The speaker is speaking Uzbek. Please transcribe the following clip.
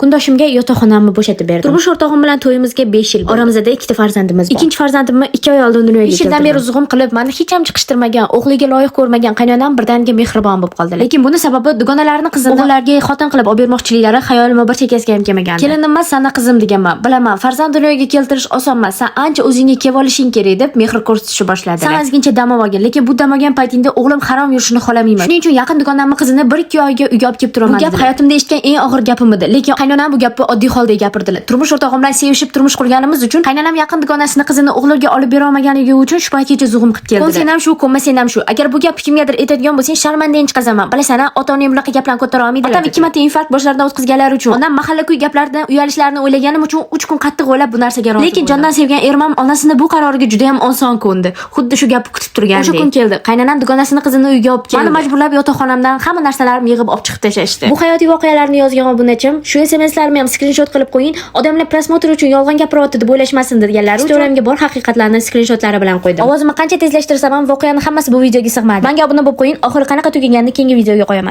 Kundoshimga yotoqxonamni bo'shatib berdim. Turmush o'rtog'im bilan to'yimizga 5 yil. Oramizda ikkita farzandimiz bor. Ikkinchi farzandimni 2 oy oldin dunyoga keltirdim. 5 yildan beri zug'um qilib, meni hech ham chiqishtirmagan, o'g'liga loyiq ko'rmagan qaynonam birdaniga mehribon bo'lib qoldi. Lekin buni sababi dugonalarining qizini o'g'illarga xotin qilib olib bermoqchiliklari xayolimga bir chekasiga ham kelmagan. Kelinim emas, sana qizim deganman. Bilaman, farzand dunyoga keltirish oson emas. Sen ancha o'zingga kelib olishing kerak deb mehr ko'rsatishni boshladi. Sen ozgincha dam olgin, lekin bu dam olgan paytingda o'g'lim harom yurishini xohlamayman. Shuning uchun yaqin dugonamning qizini 1-2 oyga uyga olib kelib turaman. Bu gap hayotimda eshitgan eng og'ir gapim edi. Lekin qaynonam bu gapni oddiy holda gapirdilar. Turmush o'rtog'im bilan sevishib turmush qurganimiz uchun qaynonam yaqin dugonasining qizini o'g'liga olib bera olmaganligi uchun shu paytgacha zug'um qilib keldi. Sen ham shu, ko'ma sen ham shu. Agar bu gap kimgadir aytadigan bo'lsang, sharmandaga chiqazaman. Bilasan, ota-onam bunaqa gaplarni ko'tara olmaydilar. Otam 2 marta infarkt boshlaridan o'tkazganlari uchun, onam mahalla-ko'y gaplaridan uyalishlarini o'ylaganim uchun 3 kun qattiq o'ylab bu narsaga rozi bo'ldi. Lekin jondan sevgan ermam onasining bu qaroriga juda ham oson ko'ndi. Xuddi shu gapni kutib turgandek. O'sha kun keldi. Qaynonam dugonasining qizini uyga olib keldi. Meni majburlab yotoqxonamdan hamma narsalarimni yig'ib olib chiqib tashashdi. Bu hayotiy voqealarni yozgan obunachim, shu SMS-larni ham skrinshot qilib qo'ying. Odamlar prosmotr uchun yolg'on gapiryapti deb o'ylashmasin deganlar uchun Instagramga bor haqiqatlarni skrinshotlari bilan qo'ydim. Ovozimni qancha tezlashtirsam ham voqeaning hammasi bu videoga sig'madi. Menga obuna bo'lib qo'ying. Oxiri qanaqa tugaganini keyingi videoga qo'yaman.